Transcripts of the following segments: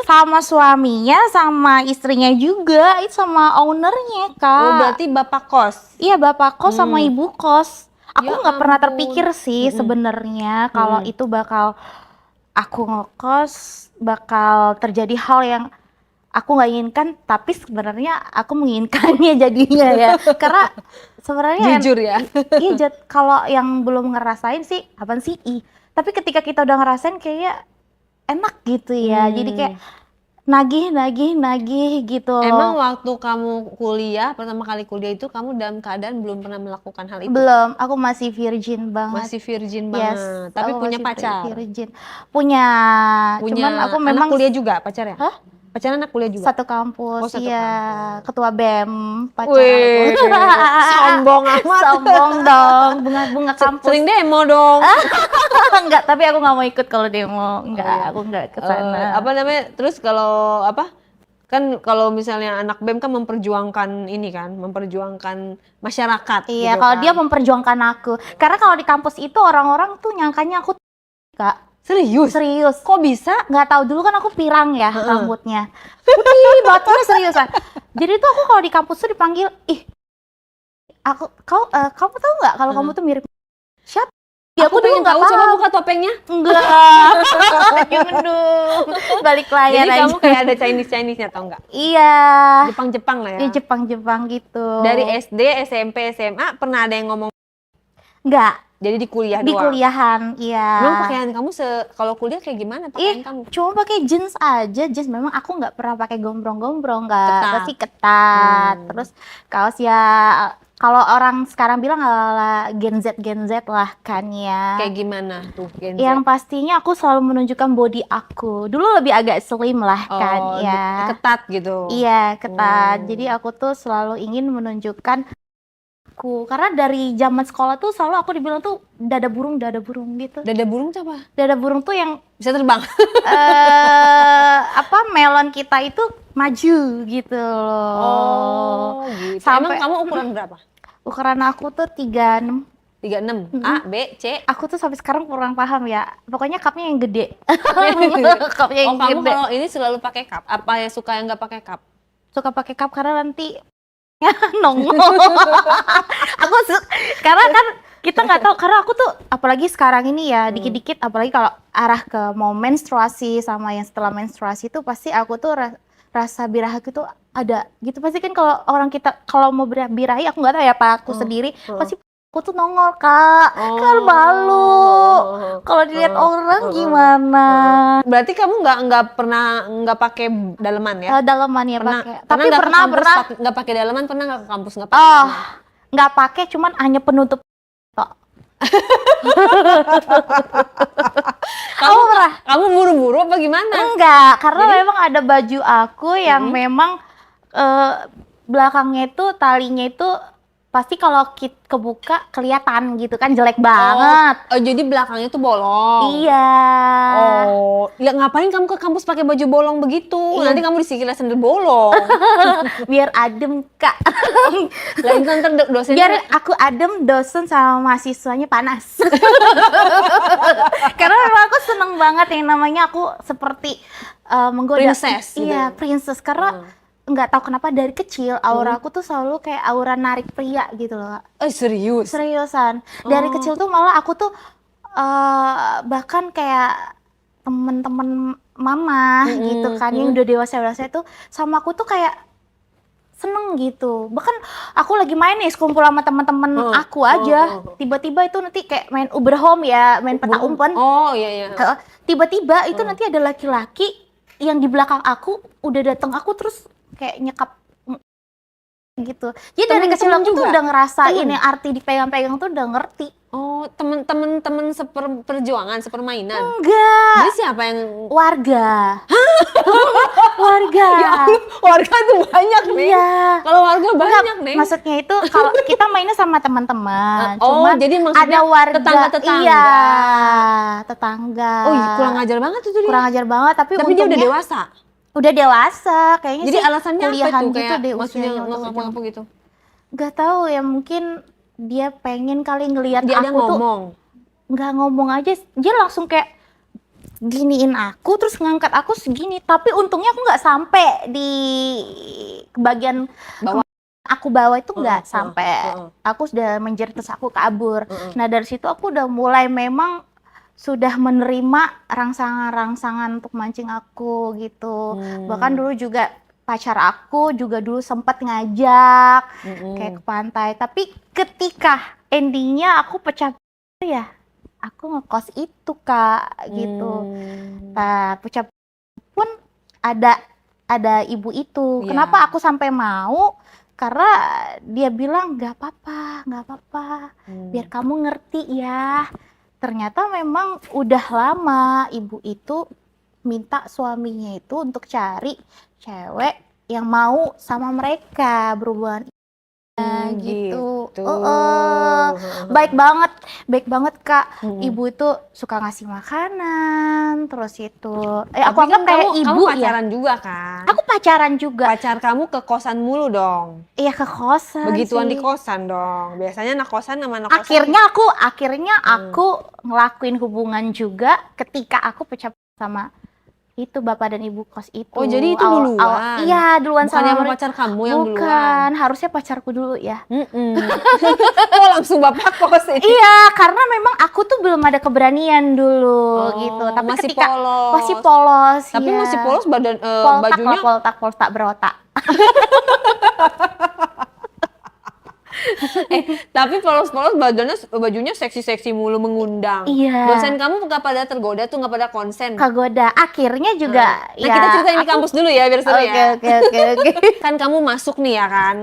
Sama suaminya, sama istrinya juga, itu sama ownernya, Oh, Kak. berarti bapak kos. Iya, bapak kos sama ibu kos. Aku Ya nggak pernah ampun. terpikir sih sebenarnya kalau itu bakal aku ngekos, bakal terjadi hal yang aku nggak inginkan, tapi sebenarnya aku menginginkannya jadinya ya. Karena sebenarnya Jujur ya. iya, kalau yang belum ngerasain sih, apaan sih? Tapi ketika kita udah ngerasain kayaknya enak gitu ya. Jadi kayak nagih gitu Emang loh. waktu kamu kuliah, pertama kali kuliah itu kamu dalam keadaan belum pernah melakukan hal itu? Belum, aku masih virgin banget. Masih virgin Yes, banget, tapi aku punya masih pacar? virgin. Punya, cuman aku Punya anak memang kuliah juga pacarnya? hah? Pacarnya anak kuliah juga? Satu kampus, Oh, satu iya. kampus. Ketua BEM, pacar aku. Wih, sombong amat. Sombong dong, bunga-bunga kampus. Sering demo dong. Enggak, tapi aku nggak mau ikut kalau demo. Enggak, Oh, iya. aku nggak ke sana. Apa namanya? Terus kalau apa? Kan kalau misalnya anak BEM kan memperjuangkan ini kan, memperjuangkan masyarakat Iya, gitu kalau kan. dia memperjuangkan aku. Karena kalau di kampus itu orang-orang tuh nyangkanya aku Kak. Serius? Serius. Kok bisa? Nggak tahu, dulu kan aku pirang ya rambutnya. Putih banget, ini seriusan. Jadi tuh aku kalau di kampus tuh dipanggil, kamu tahu nggak kalau kamu tuh mirip siapa? Ya, Aku dulu pengen nggak tahu, coba paham. buka topengnya. Enggak. Jangan dong. Balik layar Jadi aja. kamu kayak ada Chinese-nya tau nggak? Iya. Jepang-Jepang lah ya. Di Jepang gitu. Dari SD, SMP, SMA pernah ada yang ngomong, Enggak, jadi di kuliah di doang? kuliahan, iya. Emang pakaian kamu kalau kuliah kayak gimana pakaian kamu? Cuma pakai jeans aja, jeans. Memang aku nggak pernah pakai gombrong-gombrong, nggak, Ketat. pasti ketat. Terus kaos ya, kalau orang sekarang bilang ala Gen Z lah kan ya. Kayak gimana tuh Gen Z? Yang pastinya aku selalu menunjukkan body aku. Dulu lebih agak slim lah kan ya. Ketat gitu. Iya, ketat. Jadi aku tuh selalu ingin menunjukkan aku. Karena dari zaman sekolah tuh selalu aku dibilang tuh dada burung gitu. Dada burung tuh apa? Dada burung tuh yang Bisa terbang? melon kita itu maju gitu loh. Oh gitu. Sampai Emang kamu ukuran berapa? ukuran aku tuh 36. 36? A, B, C? Aku tuh sampai sekarang kurang paham ya. Pokoknya cupnya yang gede. Cupnya Oh, yang kamu gede. kalau ini selalu pakai cup? Apa yang suka yang nggak pakai cup? Suka pakai cup karena nanti nongol. Karena kan kita nggak tahu, karena aku tuh apalagi sekarang ini ya dikit-dikit, apalagi kalau arah ke mau menstruasi sama yang setelah menstruasi itu pasti aku tuh rasa birahi itu ada gitu. Pasti kan kalau orang kita kalau mau birahi, aku nggak tahu ya Pak, aku sendiri pasti aku tuh nongol Kak. Kan malu kalau dilihat orang gimana. Berarti kamu nggak pakai daleman ya? Daleman ya Pernah, pakai. pernah Tapi nggak ke pernah kampus nggak pakai daleman? Pernah nggak ke kampus nggak pakai daleman? nggak pakai, cuman hanya penutup tok. Kamu buru-buru apa gimana? Enggak, karena memang ada baju aku yang memang belakangnya itu talinya itu pasti kalau kebuka kelihatan gitu kan, jelek banget. Oh, jadi belakangnya tuh bolong. Iya. Oh, ya ngapain kamu ke kampus pakai baju bolong begitu? Nanti kamu disikirnya sendal bolong. Biar adem Kak. Lain kan ntar dosennya. Biar aku adem, dosen sama mahasiswanya panas. Karena memang aku seneng banget yang namanya aku seperti menggoda. Princess gitu. Iya, princess. Karena nggak tahu kenapa dari kecil aura aku tuh selalu kayak aura narik pria gitu loh Kak. Serius? Seriusan. Dari kecil tuh malah aku tuh bahkan kayak temen-temen mama gitu kan yang udah dewasa itu sama aku tuh kayak seneng gitu. Bahkan aku lagi main nih sekumpul sama teman-teman aku aja, tiba-tiba itu nanti kayak main Uber Home ya, main peta umpet. Oh iya. Tiba-tiba itu nanti ada laki-laki yang di belakang aku udah datang aku terus kayak nyekap gitu. Jadi dari kecil aku tuh udah ngerasain yang arti dipegang-pegang tuh udah ngerti. Oh, temen-temen seperjuangan, sepermainan? Enggak. Jadi siapa yang warga? Warga. Ya Allah, warga tuh banyak nih. Iya. Kalau warga banyak nih. Maksudnya itu kalau kita mainnya sama teman-teman. Oh, cuman jadi maksudnya ada warga. tetangga-tetangga. Iya, tetangga. Oh, kurang ajar banget tuh dia. Kurang ajar banget, tapi dia udah untungnya dewasa. udah dewasa kayaknya. Jadi sih alasannya apa kuliahan tuh gitu kayak deh, maksudnya usianya untuk ngapa gitu? Gak tahu ya, mungkin dia pengen kali ngelihat Dia ada aku tuh. ngomong. Nggak ngomong aja, dia langsung kayak giniin aku terus ngangkat aku segini, tapi untungnya aku nggak sampai di bagian Bawah. aku bawa itu nggak Heeh, sampai, heeh. aku sudah menjerit terus aku kabur. Heeh. Nah dari situ aku udah mulai memang sudah menerima rangsangan-rangsangan untuk mancing aku gitu. Bahkan dulu juga pacar aku juga dulu sempat ngajak kayak ke pantai, tapi ketika endingnya aku pecah ya aku ngekos itu Kak gitu. Nah pecah pun ada ibu itu. Iya. Kenapa aku sampai mau? Karena dia bilang nggak apa-apa, nggak apa-apa. Biar kamu ngerti ya. Ternyata memang udah lama ibu itu minta suaminya itu untuk cari cewek yang mau sama mereka berhubungan gitu. Gitu. Baik banget Kak. Ibu itu suka ngasih makanan, terus itu. Aku Tapi anggap kan kayak kamu ibu ya. pacaran juga kan? Aku pacaran juga. Pacar kamu ke kosan mulu dong. Iya ke kosan Begituan sih. di kosan dong. Biasanya anak kosan sama anak kosan. Akhirnya aku ngelakuin hubungan juga ketika aku pecah sama itu bapak dan ibu kos itu. Oh, jadi itu duluan? Iya duluan. Bukannya sama sama pacar kamu yang duluan? Bukan, harusnya pacarku dulu ya. Oh langsung bapak kos ini? Iya, karena memang aku tuh belum ada keberanian dulu gitu. Tapi masih ketika polos. masih polos, Tapi ya. masih polos badan bajunya? Poltak berotak. Tapi polos-polos bajunya seksi-seksi mulu mengundang. Iya. Dosen kamu nggak pada tergoda tuh, nggak pada konsen? Kagoda. Akhirnya juga Nah kita ceritain di kampus dulu ya biar seru ya. Oke. Kan kamu masuk nih ya kan,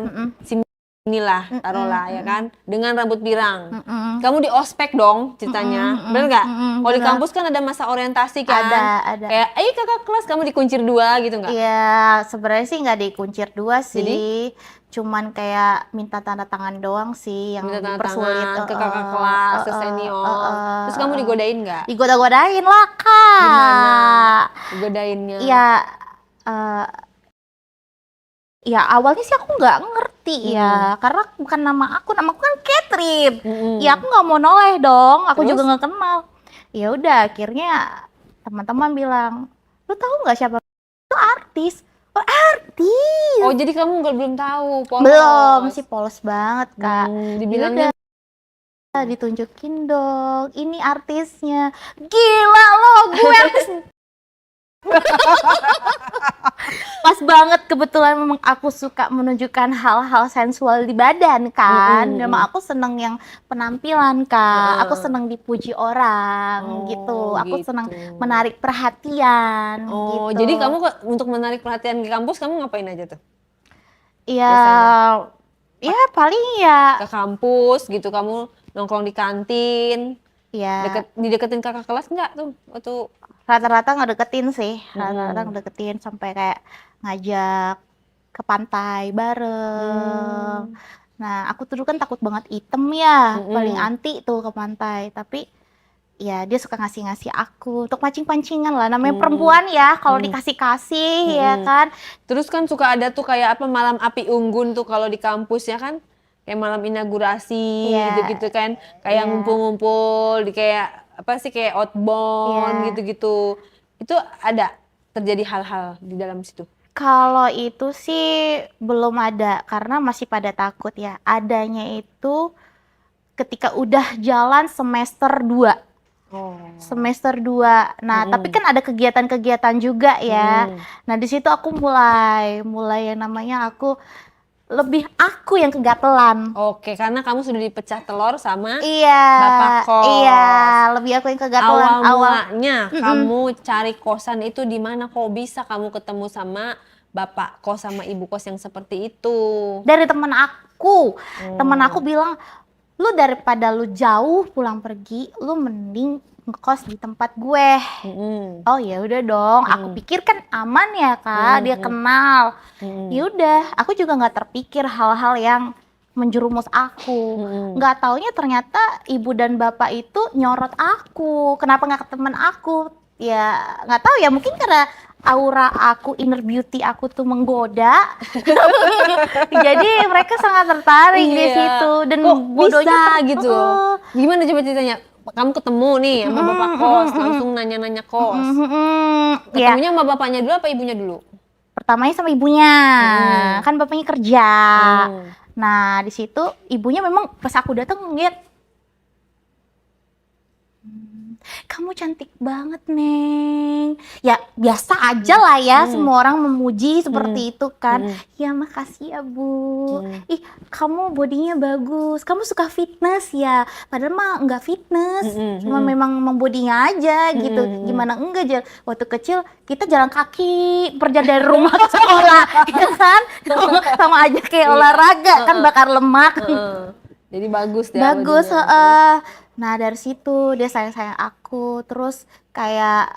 inilah taruhlah ya kan, dengan rambut pirang. Kamu di ospek dong ceritanya, bener nggak? Kalau di kampus kan ada masa orientasi kan? Ada. Kayak, kakak kelas kamu dikuncir 2 gitu nggak? Iya, sebenarnya sih nggak dikuncir 2 sih. Jadi? Cuman kayak minta tanda tangan doang sih yang Minta tanda dipersulit tangan ke kakak kelas, ke senior. Terus kamu digodain nggak? Digoda-godain lah Kak. Gimana digodainnya? Ya awalnya sih aku nggak ngerti ya, karena bukan nama aku kan Catherine. Ya aku nggak mau noleh dong, aku Terus? juga nggak kenal. Ya udah akhirnya teman-teman bilang, lu tahu nggak siapa? Itu artis. Oh artis. Oh jadi kamu belum tahu, polos? Belum, masih polos banget Kak. Dibilangnya Yaudah, ditunjukin dong, ini artisnya. Gila loh, gue artis. Pas banget kebetulan memang aku suka menunjukkan hal-hal sensual di badan kan. Memang aku seneng yang penampilan Kak. Aku seneng dipuji orang gitu. Aku seneng menarik perhatian Oh, gitu. jadi kamu untuk menarik perhatian di kampus kamu ngapain aja tuh? Ya, ya paling ya. Ke kampus gitu, kamu nongkrong di kantin. Ya. Dideketin kakak kelas nggak tuh? Waktu Rata-rata ngedeketin sih, rata-rata ngedeketin sampai kayak ngajak ke pantai bareng. Nah, aku tuh dulu kan takut banget item ya, paling anti tuh ke pantai. Tapi ya dia suka ngasih-ngasih aku untuk mancing-pancingan lah. Namanya perempuan ya, kalau dikasih-kasih ya kan. Terus kan suka ada tuh kayak apa malam api unggun tuh kalau di kampus ya kan, kayak malam inaugurasi gitu-gitu kan, kayak ngumpul-ngumpul di kayak apa sih kayak outbound gitu-gitu. Itu ada terjadi hal-hal di dalam situ? Kalau itu sih belum ada karena masih pada takut ya. Adanya itu ketika udah jalan semester 2. Semester 2. Nah, tapi kan ada kegiatan-kegiatan juga ya. Nah, di situ aku mulai yang namanya aku yang kegatelan. Oke, karena kamu sudah dipecah telur sama Iya, bapak kos. Iya, lebih aku yang kegatelan. Awal mulanya kamu cari kosan itu di mana? Kok bisa kamu ketemu sama bapak kos sama ibu kos yang seperti itu? Dari teman aku. Teman aku bilang, lu daripada lu jauh pulang pergi, lu mending ngekos di tempat gue. Oh ya udah dong, aku pikir kan aman ya Kak, dia kenal. Ya udah, aku juga nggak terpikir hal-hal yang menjerumus aku. Nggak taunya ternyata ibu dan bapak itu nyorot aku. Kenapa nggak ke temen aku? Ya nggak tahu ya, mungkin karena aura aku, inner beauty aku tuh menggoda. Jadi mereka sangat tertarik di situ dan kok bodohnya bisa gitu. Gimana coba ceritanya? kamu ketemu nih sama bapak kos, langsung nanya-nanya kos. Ya, Ketemunya sama bapaknya dulu apa ibunya dulu? pertamanya sama ibunya, kan bapaknya kerja. Hmm. Nah, di situ ibunya memang pas aku datang ngeliat, kamu cantik banget, Neng. Ya, biasa aja lah ya, semua orang memuji seperti itu kan. Ya, makasih ya, Bu. Ih, kamu bodinya bagus. Kamu suka fitness ya? Padahal mah enggak fitness. Cuma memang membodinya aja gitu. Gimana enggak, waktu kecil kita jalan kaki, perjalanan dari rumah ke sekolah, ya kan? Sama aja kayak olahraga, kan bakar lemak. Jadi bagus deh Bagus, bodinya. nah dari situ dia sayang-sayang aku, terus kayak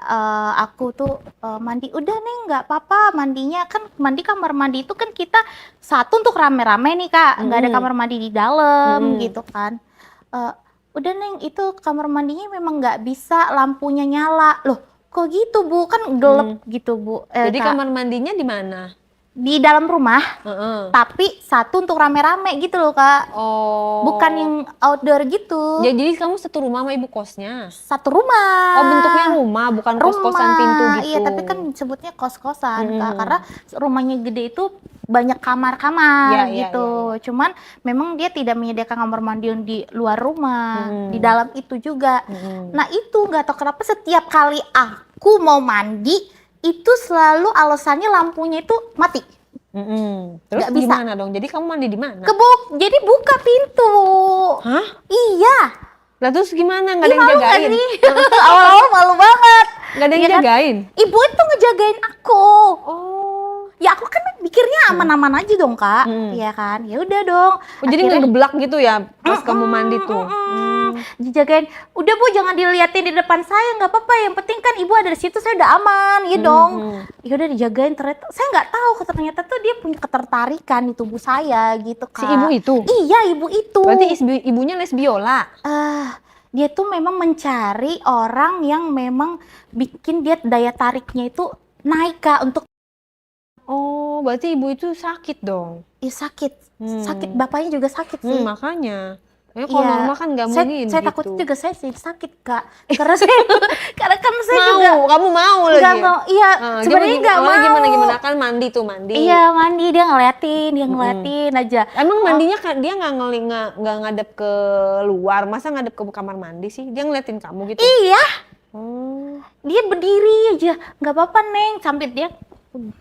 aku tuh mandi, udah nih nggak apa-apa mandinya, kan mandi kamar mandi itu kan kita satu untuk rame-rame nih Kak, nggak ada kamar mandi di dalam gitu kan. Udah Neng, itu kamar mandinya memang nggak bisa lampunya nyala. Loh kok gitu Bu, kan gelap gitu Bu. Jadi Kak, kamar mandinya di mana? di dalam rumah, tapi satu untuk rame-rame gitu loh Kak. Oh. Bukan yang outdoor gitu. Ya, jadi kamu satu rumah sama ibu kosnya? Satu rumah. Oh, bentuknya rumah, bukan kos-kosan pintu gitu. Iya, tapi kan sebutnya kos-kosan Kak, karena rumahnya gede itu banyak kamar-kamar gitu. Cuman memang dia tidak menyediakan kamar mandi yang di luar rumah, di dalam itu juga. Nah itu nggak tahu kenapa setiap kali aku mau mandi itu selalu alasannya lampunya itu mati. Terus Nggak bisa. gimana dong? Jadi kamu mandi di mana? Jadi buka pintu. Hah? Iya. Lah terus gimana? Nggak ada yang Malu nggak jagain? sih? Awal-awal malu banget. Nggak ada yang Iya kan? jagain? Ibu itu ngejagain aku. Oh. Ya aku kan mikirnya aman-aman aja dong Kak, iya kan? Ya udah dong. Oh, jadi ngegeblak gitu ya pas kamu mandi tuh? Dijagain. Udah Bu, jangan diliatin di depan saya, nggak apa-apa. Yang penting kan ibu ada di situ, saya udah aman, ya dong. Ya udah dijagain, ternyata saya nggak tahu, ternyata tuh dia punya ketertarikan di tubuh saya gitu Kak. Si ibu itu? Iya, ibu itu. Berarti ibunya les biola? Dia tuh memang mencari orang yang memang bikin dia daya tariknya itu naik Kak untuk. Oh, berarti ibu itu sakit dong? Ya sakit, sakit, bapaknya juga sakit sih. Makanya. Ya, kalau normal kan nggak mungkin saya gitu. takut juga saya sih sakit Kak, karena saya karena kan saya mau, juga kamu mau lagi? nggak mau, iya sebenarnya nggak mau. Gimana kan mandi tuh mandi? Iya mandi, dia ngeliatin aja. Emang mandinya dia nggak ngadep ke luar, masa ngadep ke kamar mandi sih? Dia ngeliatin kamu gitu? Iya, dia berdiri aja, nggak apa-apa Neng,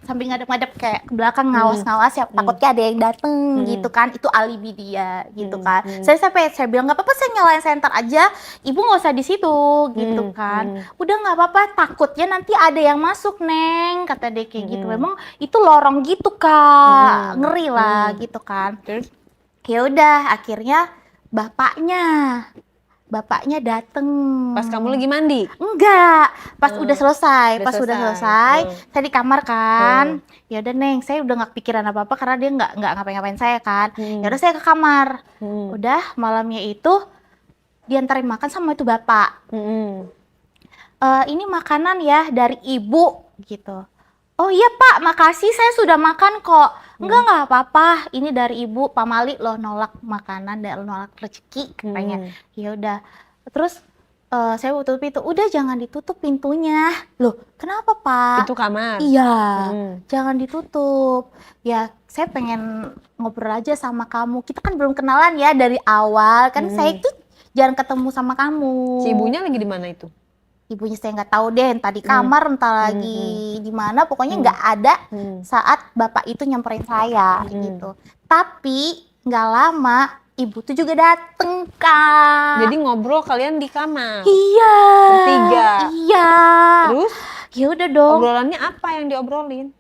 sambil ngadep-ngadep kayak ke belakang ngawas-ngawas ya, takutnya ada yang dateng gitu kan, itu alibi dia gitu kan. Saya bilang nggak apa-apa, saya nyalain senter aja, ibu nggak usah di situ gitu kan. Udah nggak apa-apa, takutnya nanti ada yang masuk Neng, kata dia kayak gitu. Memang itu lorong gitu Kak, ngeri lah gitu kan. Ya udah akhirnya bapaknya dateng. Pas kamu lagi mandi? Enggak, pas udah selesai. Saya di kamar kan. Ya udah Neng, saya udah nggak pikiran apa-apa karena dia nggak ngapa-ngapain saya kan. Ya udah saya ke kamar. Udah malamnya itu diantarin makan sama itu bapak. Ini makanan ya dari ibu gitu. Oh iya Pak, makasih, saya sudah makan kok. Nggak apa-apa, ini dari ibu, Pak Mali loh nolak makanan dan nolak rezeki katanya. Ya udah, terus saya tutup pintu, udah jangan ditutup pintunya. Loh kenapa Pak? Itu kamar? Iya, jangan ditutup. Ya saya pengen ngobrol aja sama kamu, kita kan belum kenalan ya dari awal, kan saya itu jarang ketemu sama kamu. Si ibunya lagi di mana itu? Ibunya saya nggak tahu deh, entah di kamar, entah lagi di mana, pokoknya nggak ada saat bapak itu nyamperin saya gitu. Tapi nggak lama ibu tuh juga dateng Kak. Jadi ngobrol kalian di kamar? Iya. Bertiga? Iya. Terus? Ya udah dong. Obrolannya apa yang diobrolin?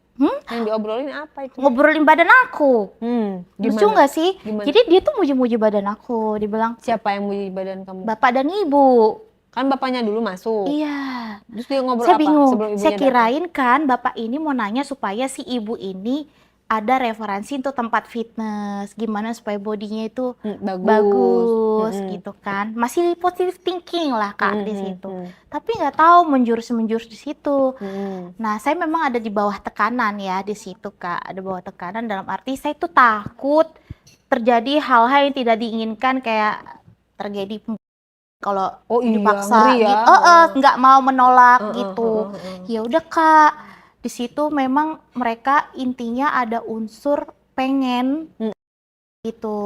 Yang diobrolin apa itu? Ngobrolin badan aku. Lucu nggak sih? Gimana? Jadi dia tuh muji-muji badan aku. Dibilang, siapa yang muji badan kamu? bapak dan ibu. Kan bapaknya dulu masuk. Iya. Terus dia ngobrol Saya apa bingung. sebelum ibunya Saya kirain kan bapak ini mau nanya supaya si ibu ini ada referensi untuk tempat fitness, gimana supaya bodinya itu bagus gitu kan. Masih positive thinking lah Kak di situ. Tapi nggak tahu menjurus di situ. Nah, saya memang ada di bawah tekanan ya di situ Kak. Ada bawah tekanan dalam arti saya tuh takut terjadi hal-hal yang tidak diinginkan, kayak terjadi kalau Oh iya, dipaksa ngeri ya. gitu, nggak mau menolak gitu. Heeh. Ya udah Kak, di situ memang mereka intinya ada unsur pengen Hmm. gitu.